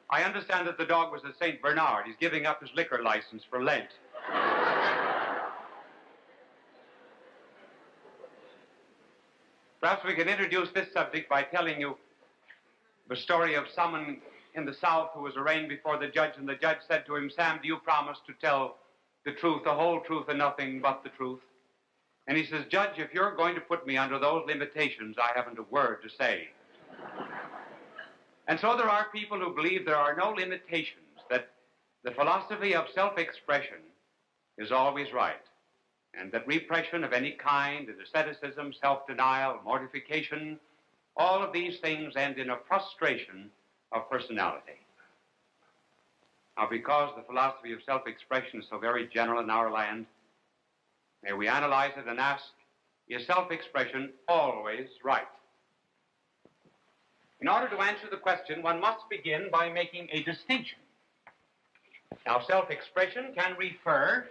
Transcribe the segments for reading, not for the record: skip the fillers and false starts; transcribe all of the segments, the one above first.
I understand that the dog was a St. Bernard. He's giving up his liquor license for Lent. Perhaps we can introduce this subject by telling you the story of someone in the South who was arraigned before the judge, and the judge said to him, "Sam, do you promise to tell the truth, the whole truth, and nothing but the truth?" And he says, "Judge, if you're going to put me under those limitations, I haven't a word to say." And so there are people who believe there are no limitations, that the philosophy of self-expression is always right, and that repression of any kind, and asceticism, self-denial, mortification, all of these things end in a frustration of personality. Now, because the philosophy of self-expression is so very general in our land, may we analyze it and ask, is self-expression always right? In order to answer the question, one must begin by making a distinction. Now, self-expression can refer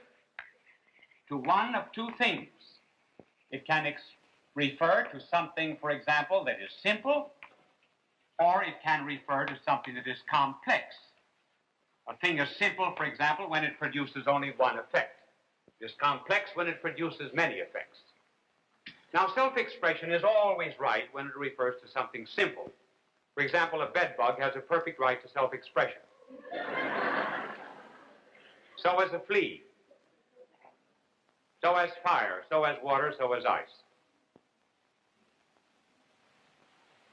to one of two things. It can refer to something, for example, that is simple, or it can refer to something that is complex. A thing is simple, for example, when it produces only one effect. It is complex when it produces many effects. Now, self-expression is always right when it refers to something simple. For example, a bedbug has a perfect right to self-expression. So has a flea. So has fire, so has water, so has ice.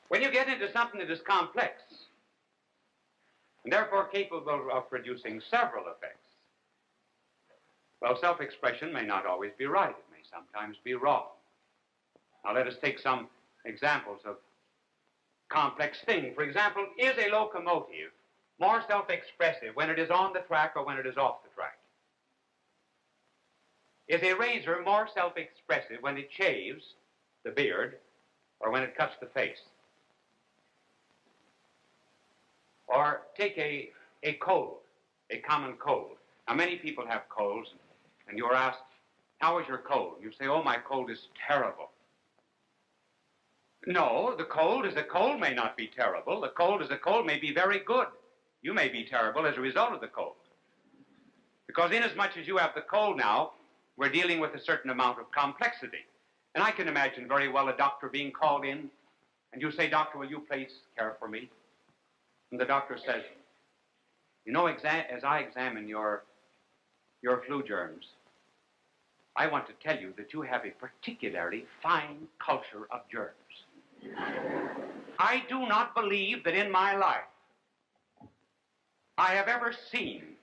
When you get into something that is complex, and therefore capable of producing several effects, well, self-expression may not always be right. It may sometimes be wrong. Now, let us take some examples of complex things. For example, is a locomotive more self-expressive when it is on the track or when it is off the track? Is a razor more self-expressive when it shaves the beard or when it cuts the face? Or take a cold, a common cold. Now, many people have colds, and you're asked, "How is your cold?" You say, "Oh, my cold is terrible." No, the cold as a cold may not be terrible. The cold as a cold may be very good. You may be terrible as a result of the cold. Because inasmuch as you have the cold now, we're dealing with a certain amount of complexity. And I can imagine very well a doctor being called in, and you say, "Doctor, will you please care for me?" And the doctor says, "You know, as I examine your flu germs, I want to tell you that you have a particularly fine culture of germs. I do not believe that in my life I have ever seen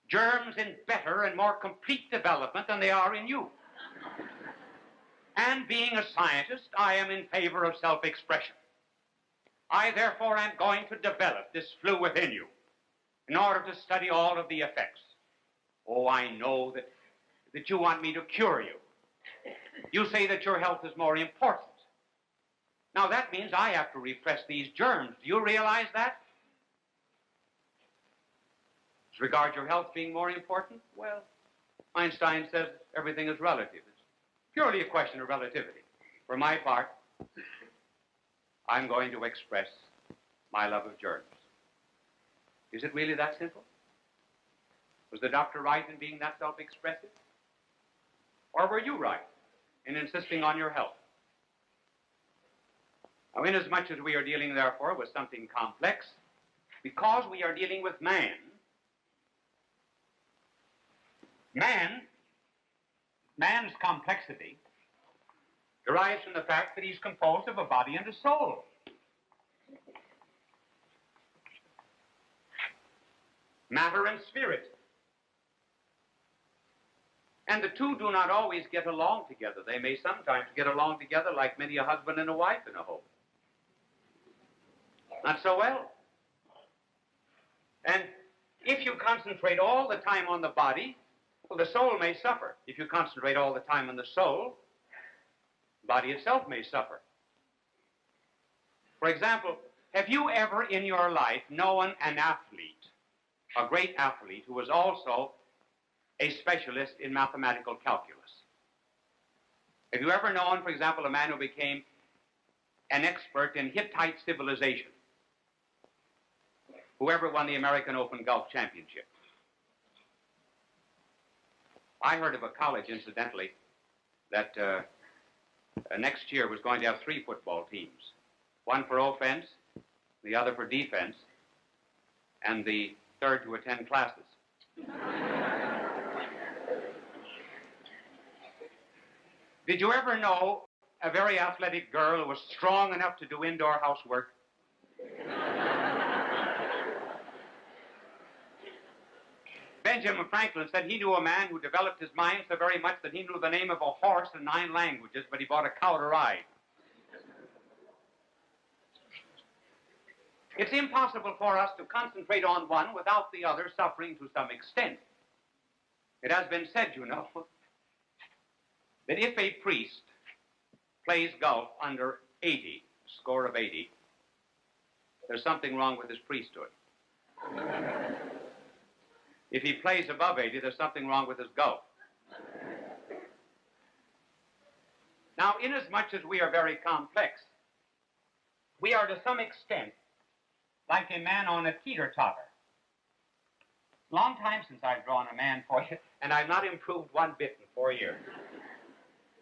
germs in better and more complete development than they are in you. And being a scientist, I am in favor of self-expression. I therefore am going to develop this flu within you in order to study all of the effects. Oh, I know that you want me to cure you. You say that your health is more important. Now that means I have to repress these germs. Do you realize that? As regards your health being more important, well, Einstein says everything is relative. It's purely a question of relativity. For my part, I'm going to express my love of germs. Is it really that simple? Was the doctor right in being that self-expressive? Or were you right in insisting on your health? Now, inasmuch as we are dealing, therefore, with something complex, because we are dealing with man's complexity derives from the fact that he's composed of a body and a soul. Matter and spirit. And the two do not always get along together. They may sometimes get along together like many a husband and a wife in a home. Not so well. And if you concentrate all the time on the body, well, the soul may suffer. If you concentrate all the time on the soul, the body itself may suffer. For example, have you ever in your life known an athlete, a great athlete, who was also a specialist in mathematical calculus? Have you ever known, for example, a man who became an expert in Hittite civilization? whoever won the American Open Golf Championship. I heard of a college, incidentally, that next year was going to have 3 football teams. One for offense, the other for defense, and the third to attend classes. Did you ever know a very athletic girl who was strong enough to do indoor housework? Benjamin Franklin said he knew a man who developed his mind so very much that he knew the name of a horse in 9 languages, but he bought a cow to ride. It's impossible for us to concentrate on one without the other suffering to some extent. It has been said, you know, that if a priest plays golf under 80, score of 80, there's something wrong with his priesthood. If he plays above 80, there's something wrong with his golf. Now, inasmuch as we are very complex, we are to some extent like a man on a teeter-totter. Long time since I've drawn a man for you, and I've not improved one bit in 4 years.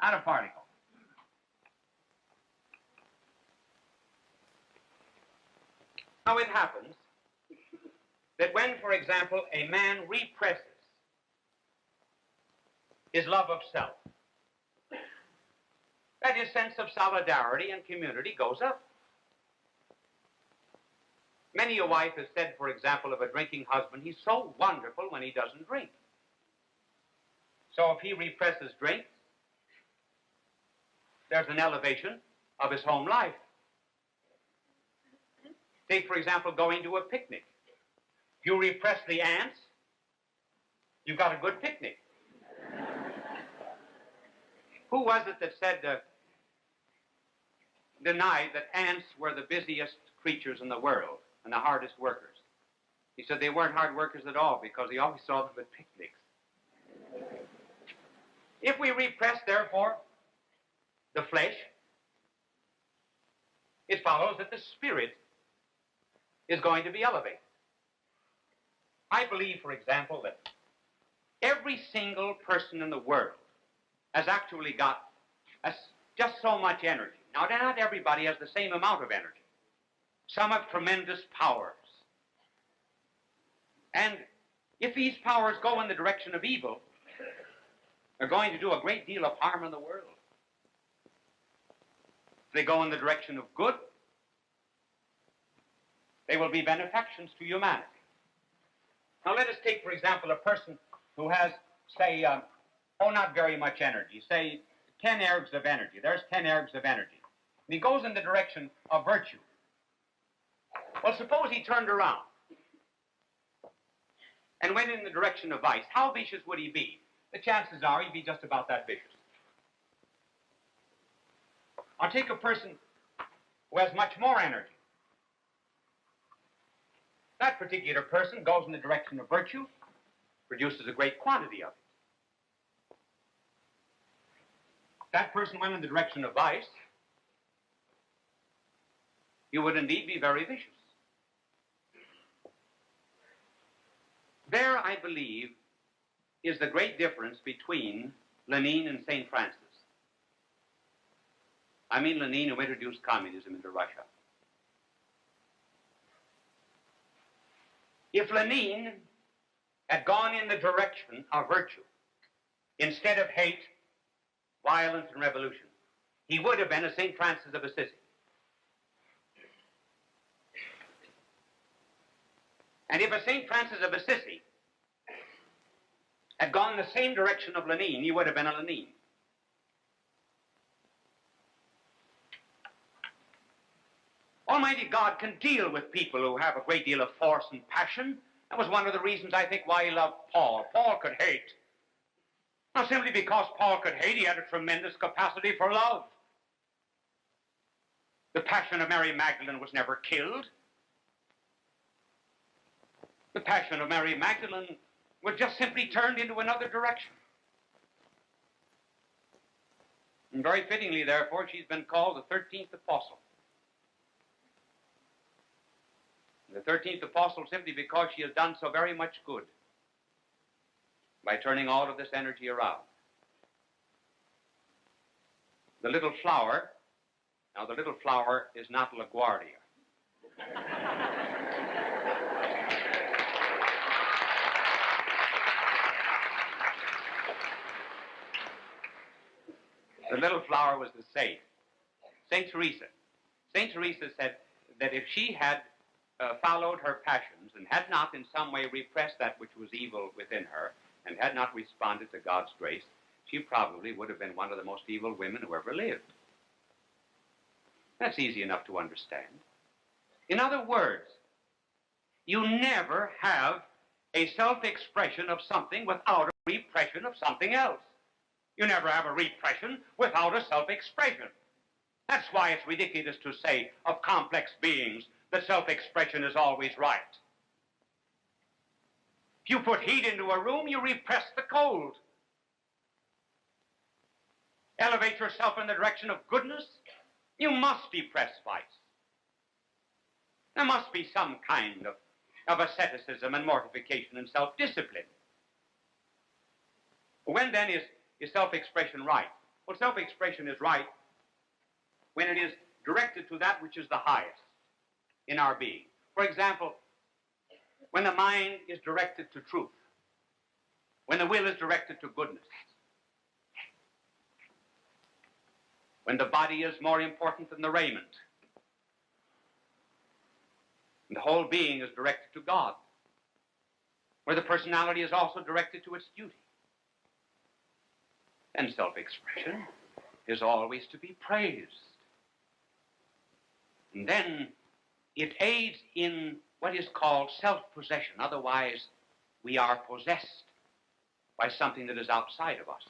Not a particle. Now, it happens that when, for example, a man represses his love of self, that his sense of solidarity and community goes up. Many a wife has said, for example, of a drinking husband, he's so wonderful when he doesn't drink. So if he represses drink, there's an elevation of his home life. Take, for example, going to a picnic. If you repress the ants, you've got a good picnic. Who was it that said, denied that ants were the busiest creatures in the world and the hardest workers? He said they weren't hard workers at all because he always saw them at picnics. If we repress, therefore, the flesh, it follows that the spirit is going to be elevated. I believe, for example, that every single person in the world has actually got just so much energy. Now, not everybody has the same amount of energy. Some have tremendous powers. And if these powers go in the direction of evil, they're going to do a great deal of harm in the world. If they go in the direction of good, they will be benefactions to humanity. Now, let us take, for example, a person who has, say, not very much energy, say 10 ergs of energy. There's 10 ergs of energy. And he goes in the direction of virtue. Well, suppose he turned around and went in the direction of vice. How vicious would he be? The chances are he'd be just about that vicious. I'll take a person who has much more energy. That particular person goes in the direction of virtue, produces a great quantity of it. That person went in the direction of vice, you would indeed be very vicious. There, I believe, is the great difference between Lenin and St. Francis. I mean Lenin, who introduced communism into Russia. If Lenin had gone in the direction of virtue, instead of hate, violence, and revolution, he would have been a St. Francis of Assisi. And if a St. Francis of Assisi had gone in the same direction of Lenin, he would have been a Lenin. Almighty God can deal with people who have a great deal of force and passion. That was one of the reasons, I think, why he loved Paul. Paul could hate. Not simply because Paul could hate, he had a tremendous capacity for love. The passion of Mary Magdalene was never killed. The passion of Mary Magdalene was just simply turned into another direction. And very fittingly, therefore, she's been called the 13th apostle. The 13th apostle simply because she has done so very much good by turning all of this energy around. The little flower, now the little flower is not LaGuardia. The little flower was the saint, St. Teresa. St. Teresa said that if she had followed her passions and had not in some way repressed that which was evil within her and had not responded to God's grace, she probably would have been one of the most evil women who ever lived. That's easy enough to understand. In other words, you never have a self-expression of something without a repression of something else. You never have a repression without a self-expression. That's why it's ridiculous to say of complex beings that self-expression is always right. If you put heat into a room, you repress the cold. Elevate yourself in the direction of goodness, you must depress vice. There must be some kind of asceticism and mortification and self-discipline. When then is self-expression right? Well, self-expression is right when it is directed to that which is the highest in our being. For example, when the mind is directed to truth, when the will is directed to goodness, when the body is more important than the raiment, and the whole being is directed to God, where the personality is also directed to its duty. And self-expression is always to be praised. And then it aids in what is called self-possession. Otherwise, we are possessed by something that is outside of us.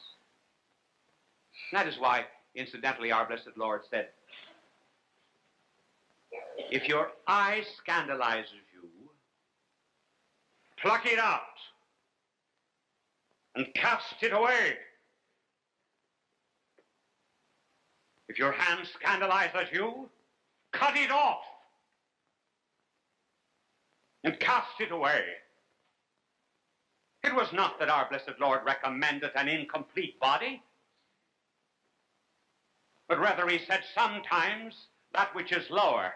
And that is why, incidentally, our blessed Lord said, if your eye scandalizes you, pluck it out and cast it away. If your hand scandalizes you, cut it off and cast it away. It was not that our blessed Lord recommended an incomplete body, but rather he said sometimes that which is lower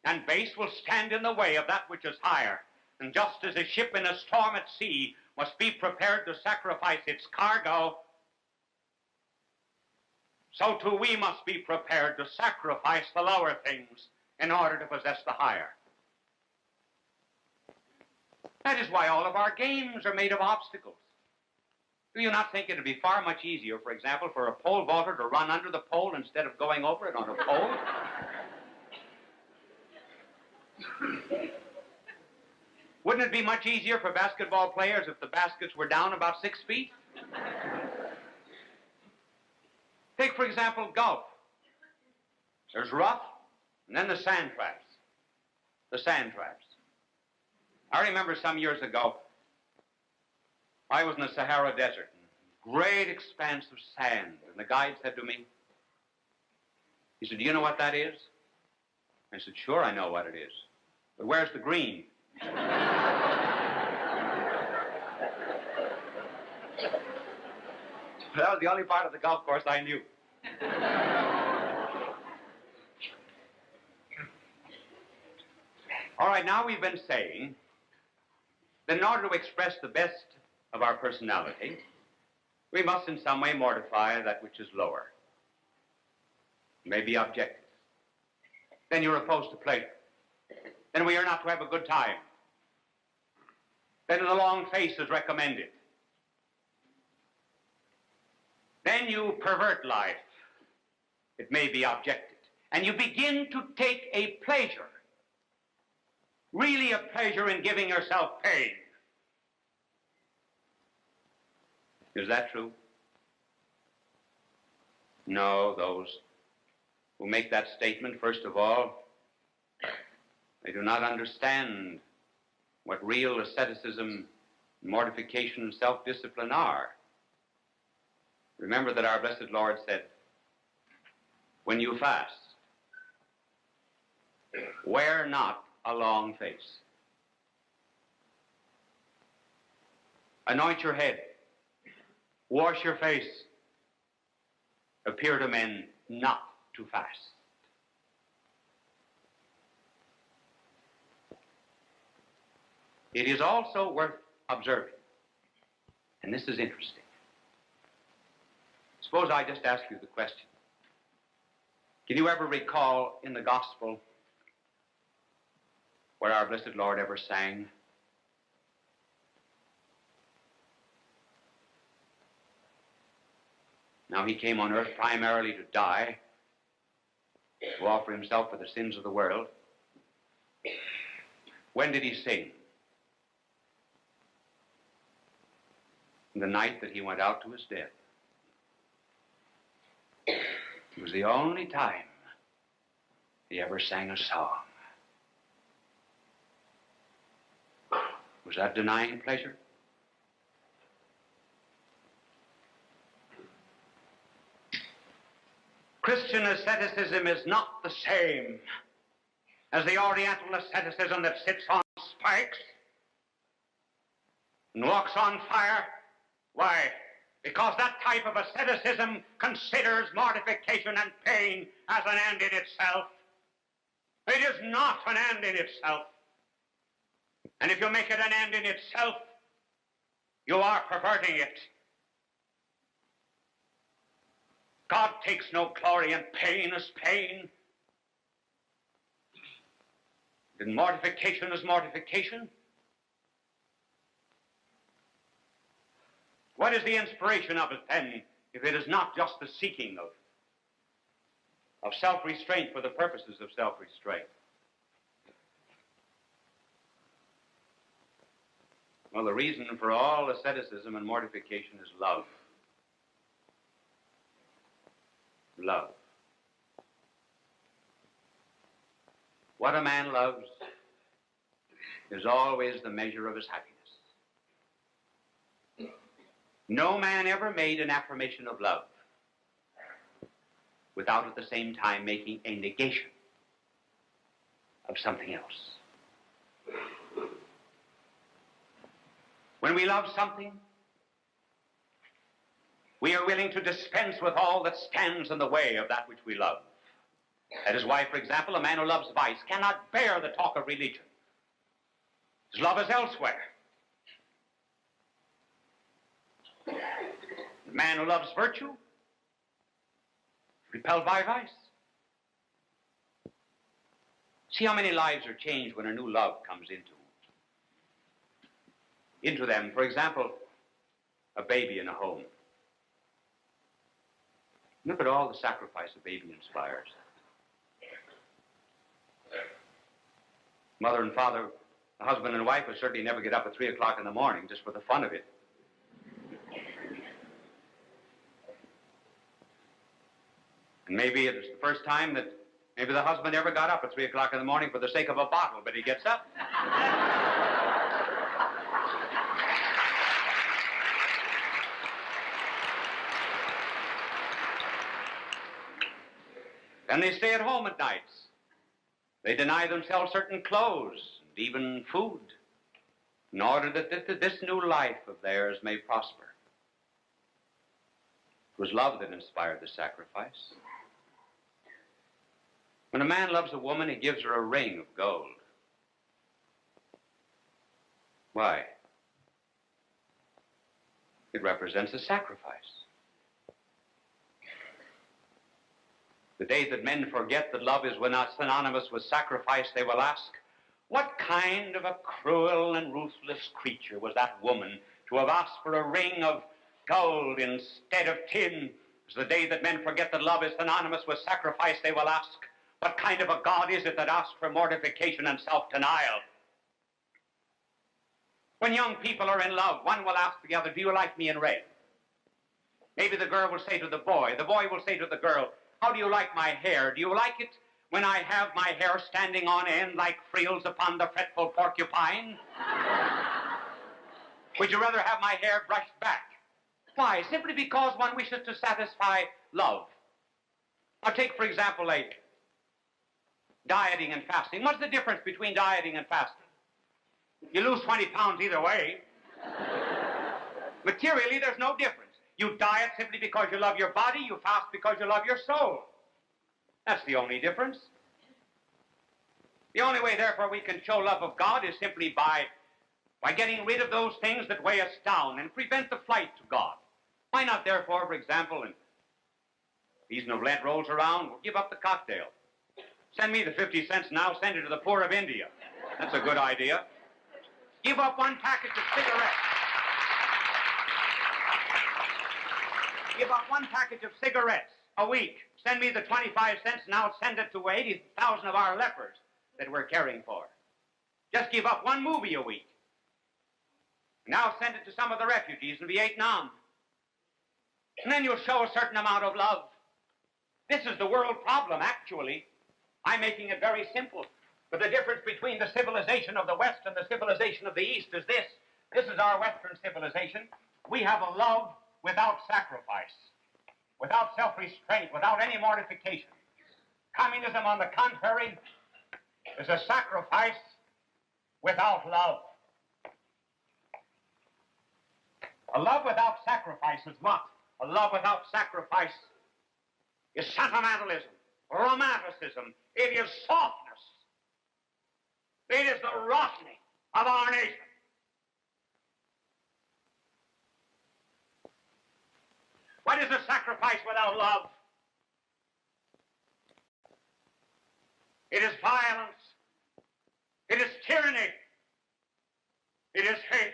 and base will stand in the way of that which is higher. And just as a ship in a storm at sea must be prepared to sacrifice its cargo, so too we must be prepared to sacrifice the lower things in order to possess the higher. That is why all of our games are made of obstacles. Do you not think it would be far much easier, for example, for a pole vaulter to run under the pole instead of going over it on a pole? Wouldn't it be much easier for basketball players if the baskets were down about 6 feet? Take, for example, golf. There's rough, and then the sand traps. The sand traps. I remember some years ago, I was in the Sahara Desert, great expanse of sand, and the guide said to me, he said, do you know what that is? I said, sure, I know what it is. But where's the green? That was the only part of the golf course I knew. All right, now we've been saying that in order to express the best of our personality, we must in some way mortify that which is lower. Maybe objective. Then you're opposed to pleasure. Then we are not to have a good time. Then the long face is recommended. Then you pervert life. It may be objected. And you begin to take a pleasure, really a pleasure in giving yourself pain. Is that true? No, those who make that statement, first of all, they do not understand what real asceticism, mortification, and self-discipline are. Remember that our blessed Lord said, when you fast, wear not a long face. anoint your head, wash your face, appear to men not to fast. It is also worth observing, and this is interesting. Suppose I just ask you the question. Can you ever recall in the gospel where our blessed Lord ever sang, now he came on earth primarily to die, to offer himself for the sins of the world. When did he sing? The night that he went out to his death. It was the only time he ever sang a song. Was that denying pleasure? Christian asceticism is not the same as the Oriental asceticism that sits on spikes and walks on fire. Why? Because that type of asceticism considers mortification and pain as an end in itself. It is not an end in itself. And if you make it an end in itself, you are perverting it. God takes no glory in pain as pain. Then mortification is mortification. What is the inspiration of it then, if it is not just the seeking of self-restraint for the purposes of self-restraint? Well, the reason for all asceticism and mortification is love. Love. What a man loves is always the measure of his happiness. No man ever made an affirmation of love without at the same time making a negation of something else. When we love something, we are willing to dispense with all that stands in the way of that which we love. That is why, for example, a man who loves vice cannot bear the talk of religion. His love is elsewhere. The man who loves virtue, repelled by vice. See how many lives are changed when a new love comes into them. For example, a baby in a home. Look at all the sacrifice a baby inspires. Mother and father, the husband and wife would certainly never get up at 3 o'clock in the morning just for the fun of it. And maybe it was the first time that maybe the husband ever got up at 3 o'clock in the morning for the sake of a bottle, but he gets up. And they stay at home at nights. They deny themselves certain clothes and even food in order that this new life of theirs may prosper. It was love that inspired the sacrifice. When a man loves a woman, he gives her a ring of gold. Why? It represents a sacrifice. The day that men forget that love is not synonymous with sacrifice, they will ask, what kind of a cruel and ruthless creature was that woman to have asked for a ring of gold instead of tin? It's the day that men forget that love is synonymous with sacrifice, they will ask, what kind of a God is it that asks for mortification and self-denial? When young people are in love, one will ask the other, do you like me in red? Maybe the girl will say to the boy will say to the girl, how do you like my hair? Do you like it when I have my hair standing on end like frills upon the fretful porcupine? Would you rather have my hair brushed back? Why? Simply because one wishes to satisfy love. Now take, for example, like dieting and fasting. What's the difference between dieting and fasting? You lose 20 pounds either way. Materially, there's no difference. You diet simply because you love your body. You fast because you love your soul. That's the only difference. The only way, therefore, we can show love of God is simply by getting rid of those things that weigh us down and prevent the flight to God. Why not, therefore, for example, when season of Lent rolls around, we'll give up the cocktail. Send me the 50 cents now, send it to the poor of India. That's a good idea. Give up one package of cigarettes. Give up one package of cigarettes a week. Send me the 25 cents now, send it to 80,000 of our lepers that we're caring for. Just give up one movie a week. Now send it to some of the refugees in Vietnam. And then you'll show a certain amount of love. This is the world problem, actually. I'm making it very simple. But the difference between the civilization of the West and the civilization of the East is this. This is our Western civilization. We have a love without sacrifice, without self-restraint, without any mortification. Communism, on the contrary, is a sacrifice without love. A love without sacrifice is what? A love without sacrifice is sentimentalism, romanticism. It is softness. It is the rotting of our nation. What is a sacrifice without love? It is violence. It is tyranny. It is hate.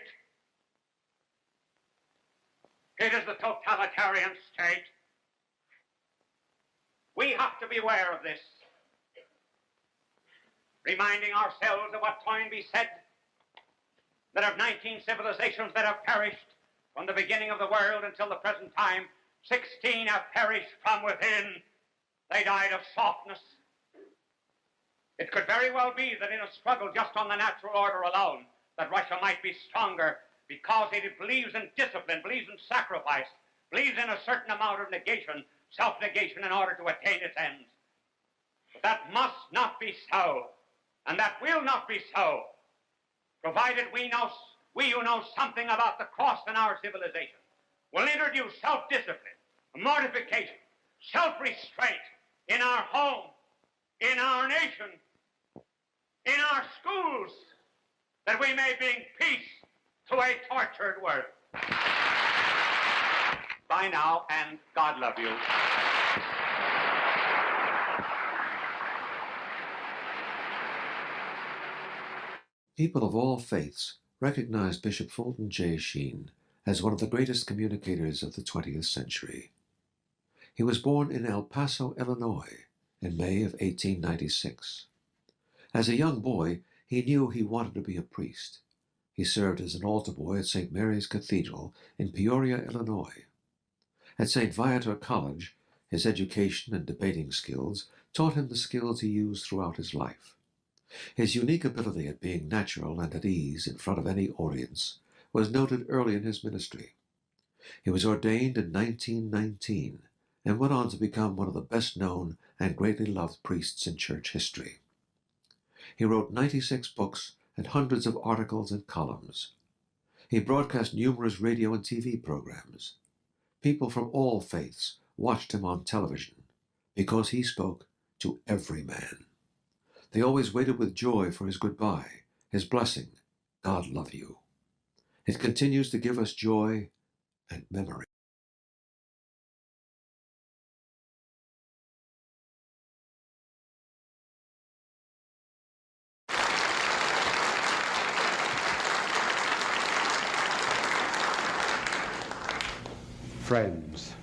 It is the totalitarian state. We have to beware of this. Reminding ourselves of what Toynbee said, that of 19 civilizations that have perished from the beginning of the world until the present time, 16 have perished from within. They died of softness. It could very well be that in a struggle just on the natural order alone, that Russia might be stronger because it believes in discipline, believes in sacrifice, believes in a certain amount of negation, self-negation in order to attain its ends. But that must not be so, and that will not be so, provided we who know something about the cross in our civilization will introduce self-discipline, mortification, self-restraint in our home, in our nation, in our schools, that we may bring peace to a tortured world. Bye now, and God love you. People of all faiths recognize Bishop Fulton J. Sheen as one of the greatest communicators of the 20th century. He was born in El Paso, Illinois, in May of 1896. As a young boy, he knew he wanted to be a priest. He served as an altar boy at St. Mary's Cathedral in Peoria, Illinois. At St. Viator College, his education and debating skills taught him the skills he used throughout his life. His unique ability at being natural and at ease in front of any audience was noted early in his ministry. He was ordained in 1919 and went on to become one of the best-known and greatly loved priests in church history. He wrote 96 books and hundreds of articles and columns. He broadcast numerous radio and TV programs. People from all faiths watched him on television because he spoke to every man. They always waited with joy for his goodbye, his blessing, God love you. It continues to give us joy and memory. Friends,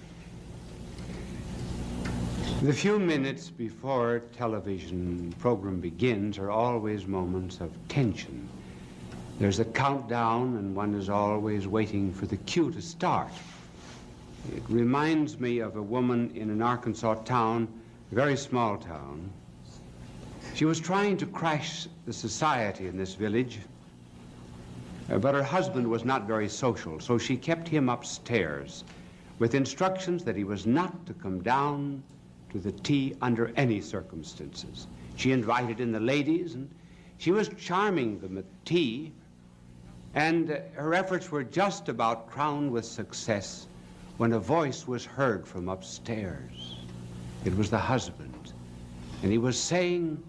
the few minutes before television program begins are always moments of tension. There's a countdown and one is always waiting for the cue to start. It reminds me of a woman in an Arkansas town, a very small town. She was trying to crash the society in this village, but her husband was not very social, so she kept him upstairs with instructions that he was not to come down to the tea under any circumstances. She invited in the ladies, and she was charming them at tea, And her efforts were just about crowned with success when a voice was heard from upstairs. It was the husband, and he was saying,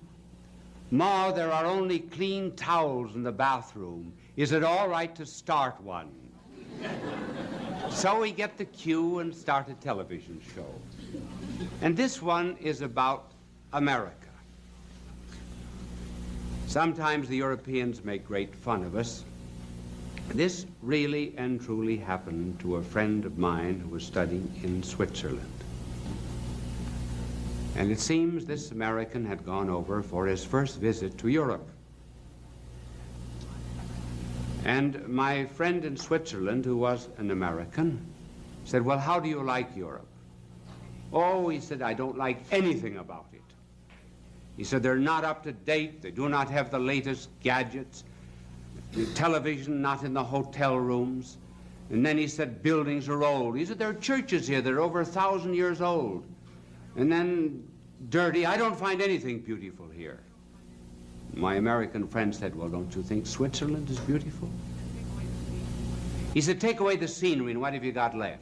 "Ma, there are only clean towels in the bathroom. Is it all right to start one?" So we get the cue and start a television show. And this one is about America. Sometimes the Europeans make great fun of us. This really and truly happened to a friend of mine who was studying in Switzerland. And it seems this American had gone over for his first visit to Europe. And my friend in Switzerland, who was an American, said, "Well, how do you like Europe?" "Oh," he said, "I don't like anything about it." He said, "They're not up to date. They do not have the latest gadgets. The television not in the hotel rooms." And then he said, "Buildings are old." He said, "There are churches here that are over 1,000 years old." And then dirty. "I don't find anything beautiful here." My American friend said, "Well, don't you think Switzerland is beautiful?" He said, "Take away the scenery, and what have you got left?"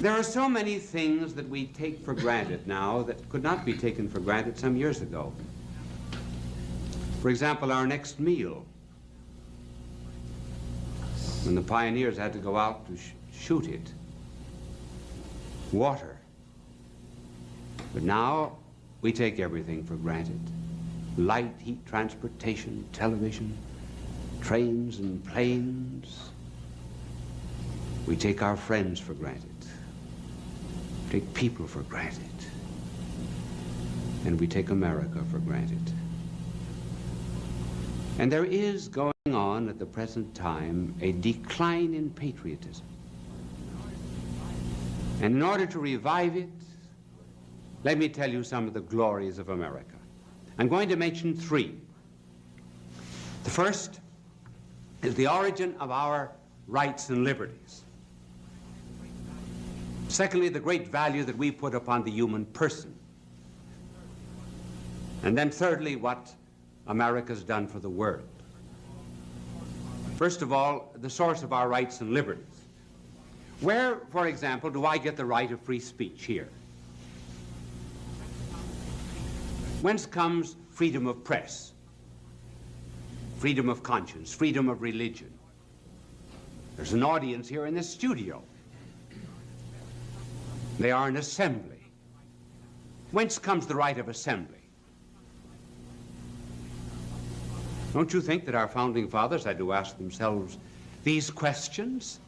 There are so many things that we take for granted now that could not be taken for granted some years ago. For example, our next meal. When the pioneers had to go out to shoot it. Water. But now we take everything for granted. Light, heat, transportation, television, trains and planes. We take our friends for granted. Take people for granted. And we take America for granted. And there is going on at the present time a decline in patriotism. And in order to revive it, let me tell you some of the glories of America. I'm going to mention three. The first is the origin of our rights and liberties. Secondly, the great value that we put upon the human person. And then thirdly, what America's done for the world. First of all, the source of our rights and liberties. Where, for example, do I get the right of free speech here? Whence comes freedom of press, freedom of conscience, freedom of religion? There's an audience here in this studio. They are an assembly. Whence comes the right of assembly? Don't you think that our founding fathers had to ask themselves these questions?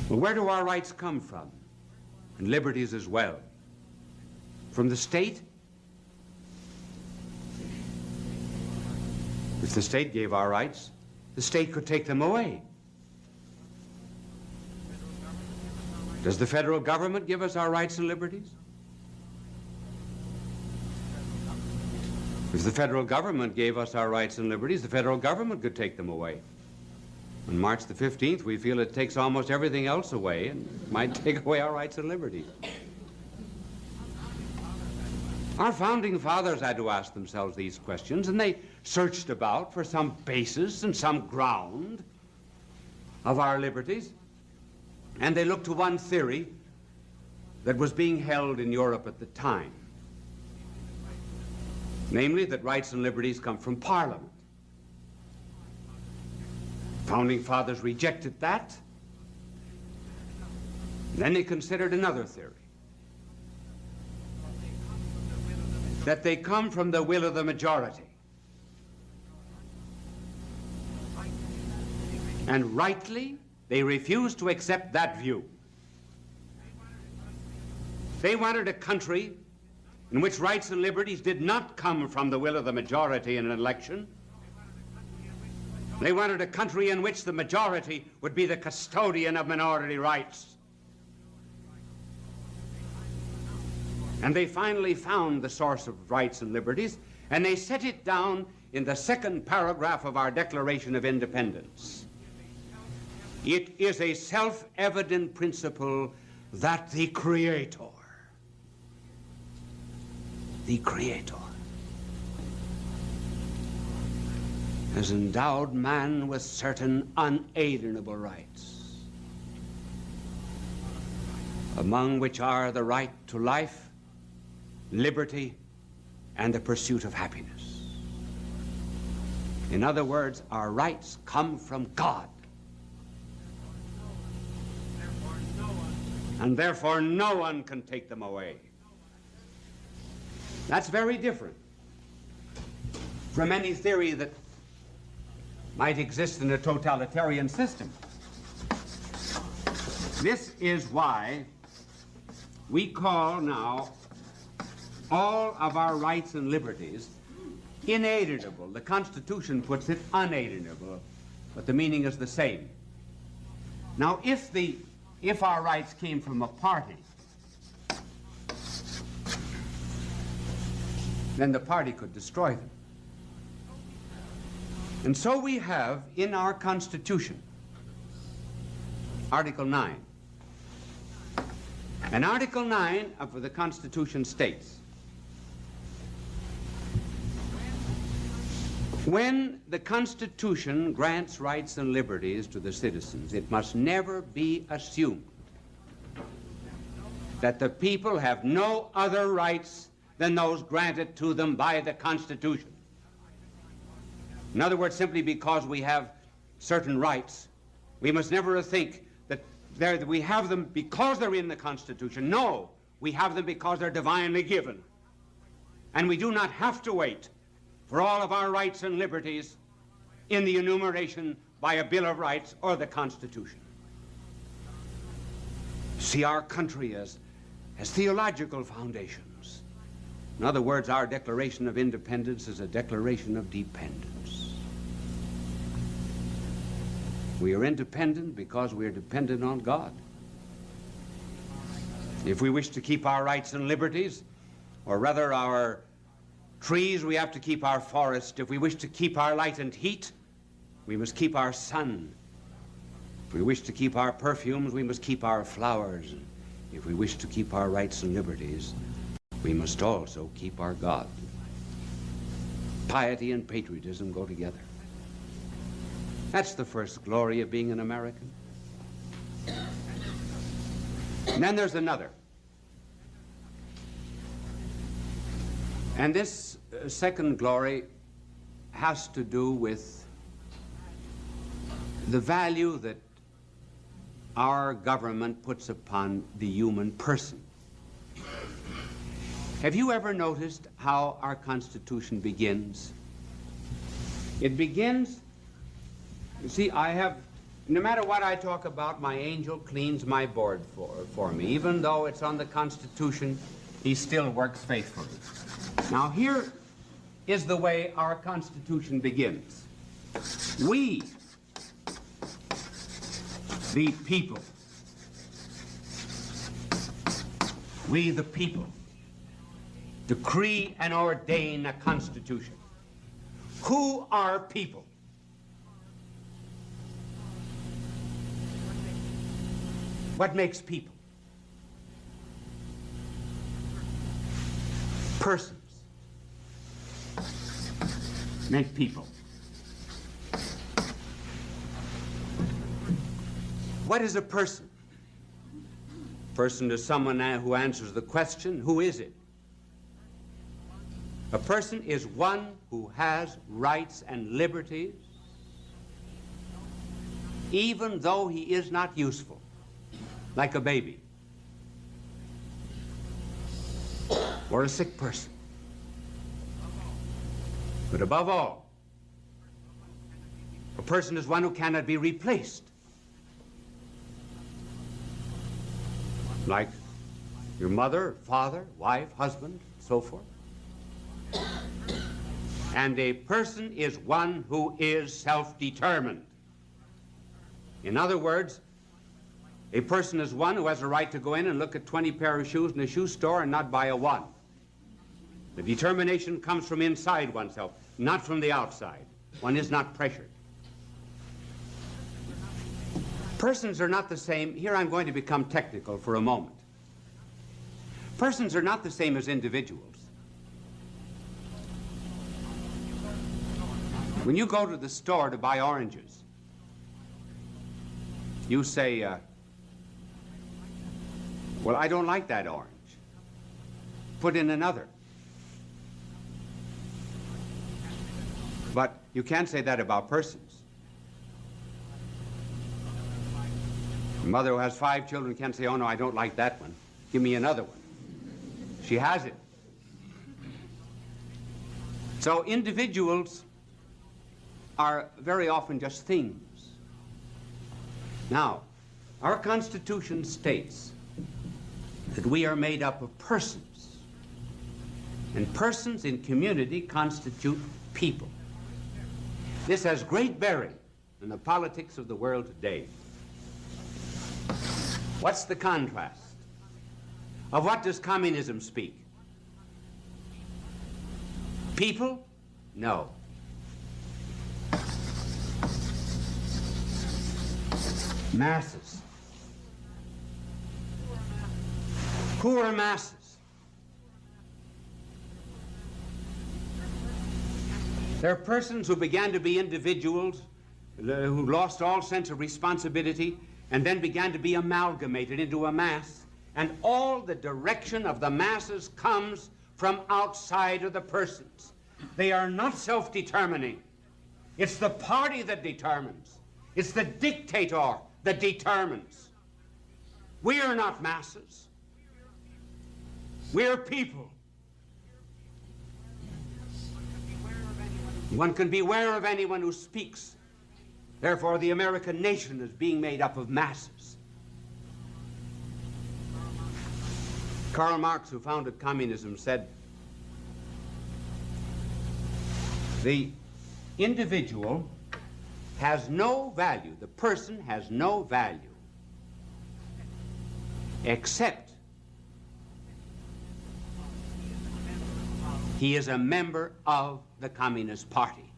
Well, where do our rights come from? And liberties as well. From the state? If the state gave our rights, the state could take them away. Does the federal government give us our rights and liberties? If the federal government gave us our rights and liberties, the federal government could take them away. On March the 15th, we feel it takes almost everything else away and might take away our rights and liberties. Our founding fathers had to ask themselves these questions, and they searched about for some basis and some ground of our liberties. And they looked to one theory that was being held in Europe at the time. Namely, that rights and liberties come from Parliament. Founding fathers rejected that. Then they considered another theory. That they come from the will of the majority. And rightly, they refused to accept that view. They wanted a country in which rights and liberties did not come from the will of the majority in an election. They wanted a country in which the majority would be the custodian of minority rights. And they finally found the source of rights and liberties, and they set it down in the second paragraph of our Declaration of Independence. It is a self-evident principle that the Creator the Creator has endowed man with certain unalienable rights, among which are the right to life, liberty, and the pursuit of happiness. In other words, our rights come from God. And therefore no one can take them away. That's very different from any theory that might exist in a totalitarian system. This is why we call now all of our rights and liberties inalienable. The Constitution puts it unalienable, but the meaning is the same. Now, if our rights came from a party, then the party could destroy them. And so we have in our Constitution, Article 9. And Article 9 of the Constitution states, when the Constitution grants rights and liberties to the citizens, it must never be assumed that the people have no other rights than those granted to them by the Constitution. In other words, simply because we have certain rights, we must never think that we have them because they're in the Constitution. No, we have them because they're divinely given. And we do not have to wait for all of our rights and liberties in the enumeration by a Bill of Rights or the Constitution. See our country as theological foundations. In other words, our Declaration of Independence is a declaration of dependence. We are independent because we are dependent on God. If we wish to keep our rights and liberties, or rather our trees, we have to keep our forest. If we wish to keep our light and heat, we must keep our sun. If we wish to keep our perfumes, we must keep our flowers. If we wish to keep our rights and liberties, we must also keep our God. Piety and patriotism go together. That's the first glory of being an American. And then there's another. And this second glory has to do with the value that our government puts upon the human person. Have you ever noticed how our Constitution begins? It begins, you see, no matter what I talk about, my angel cleans my board for me. Even though it's on the Constitution, he still works faithfully. Now here is the way our Constitution begins. We, the people, decree and ordain a Constitution. Who are people? What makes people? Persons make people. What is a person? Person is someone who answers the question, who is it? A person is one who has rights and liberties, even though he is not useful, like a baby or a sick person. But above all, a person is one who cannot be replaced, like your mother, father, wife, husband, so forth. And a person is one who is self-determined. In other words, a person is one who has a right to go in and look at 20 pairs of shoes in a shoe store and not buy a one. The determination comes from inside oneself, not from the outside. One is not pressured. Persons are not the same. Here I'm going to become technical for a moment. Persons are not the same as individuals. When you go to the store to buy oranges, you say, well, I don't like that orange. Put in another. But you can't say that about persons. A mother who has 5 children can't say, oh no, I don't like that one. Give me another one. She has it. So individuals are very often just things. Now, our Constitution states that we are made up of persons, and persons in community constitute people. This has great bearing in the politics of the world today. What's the contrast? Of what does communism speak? People? No. Masses. Poor masses. There are persons who began to be individuals, who lost all sense of responsibility, and then began to be amalgamated into a mass, and all the direction of the masses comes from outside of the persons. They are not self-determining. It's the party that determines. It's the dictator that determines. We are not masses. We're people. One can beware of anyone who speaks. Therefore, the American nation is being made up of masses. Karl Marx, who founded communism, said, the individual has no value, the person has no value, except he is a member of the Communist Party.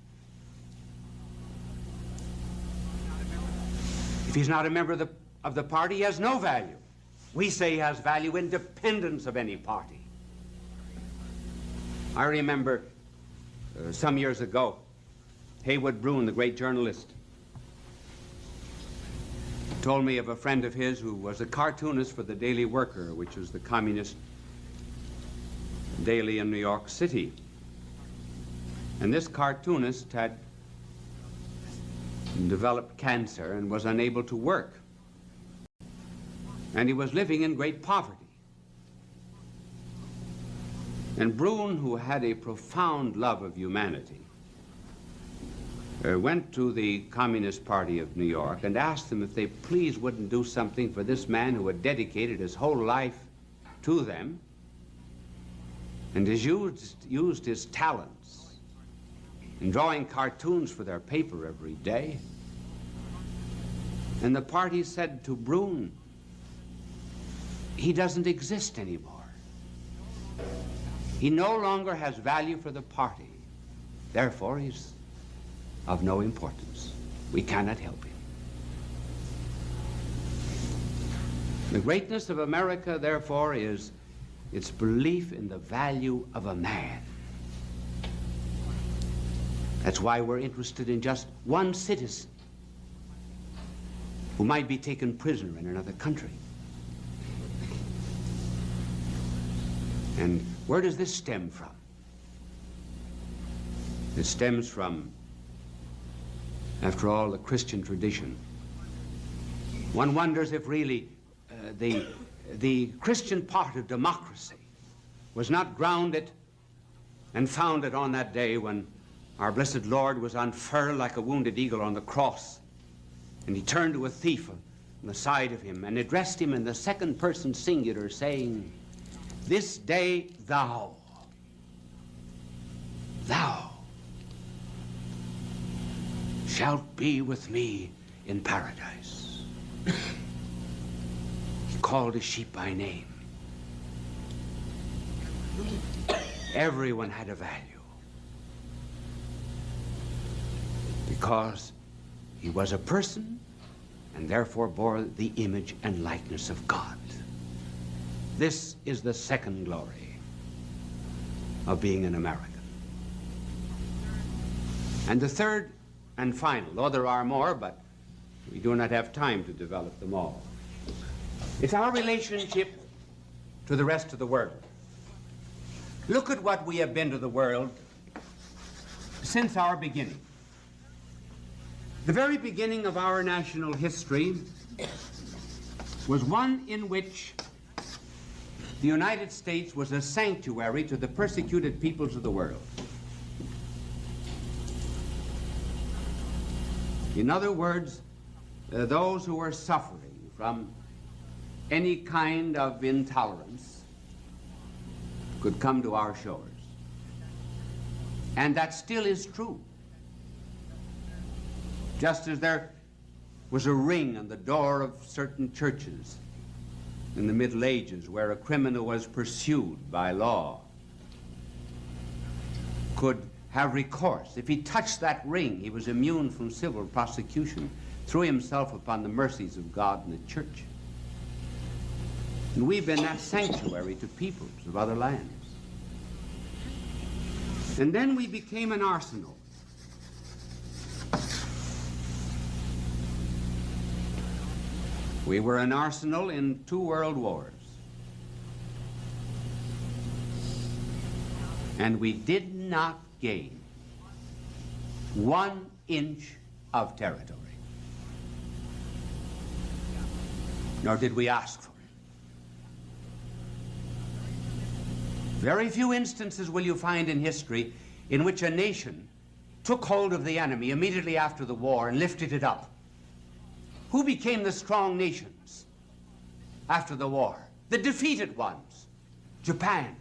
If he's not a member of the party, he has no value. We say he has value independent of any party. I remember some years ago, Haywood Broun, the great journalist, told me of a friend of his who was a cartoonist for the Daily Worker, which was the communist daily in New York City. And this cartoonist had developed cancer and was unable to work. And he was living in great poverty. And Broun, who had a profound love of humanity, went to the Communist Party of New York and asked them if they please wouldn't do something for this man who had dedicated his whole life to them and has used his talents in drawing cartoons for their paper every day. And the party said to Broun, he doesn't exist anymore. He no longer has value for the party. Therefore, he's of no importance. We cannot help him. The greatness of America, therefore, is its belief in the value of a man. That's why we're interested in just one citizen who might be taken prisoner in another country. And where does this stem from? It stems from, after all, the Christian tradition. One wonders if really the Christian part of democracy was not grounded and founded on that day when our blessed Lord was unfurled like a wounded eagle on the cross, and he turned to a thief on the side of him and addressed him in the second person singular, saying, "This day thou shalt be with me in paradise." He called his sheep by name. Everyone had a value because he was a person and therefore bore the image and likeness of God. This is the second glory of being an American. And the third and final, though there are more, but we do not have time to develop them all, it's our relationship to the rest of the world. Look at what we have been to the world since our beginning. The very beginning of our national history was one in which the United States was a sanctuary to the persecuted peoples of the world. In other words, those who were suffering from any kind of intolerance could come to our shores. And that still is true. Just as there was a ring on the door of certain churches in the Middle Ages where a criminal was pursued by law could have recourse. If he touched that ring, he was immune from civil prosecution, threw himself upon the mercies of God and the church. And we've been that sanctuary to peoples of other lands. And then we became an arsenal. We were an arsenal in 2 world wars. And we did not gain 1 inch of territory. Nor did we ask for it. Very few instances will you find in history in which a nation took hold of the enemy immediately after the war and lifted it up. Who became the strong nations after the war? The defeated ones. Japan,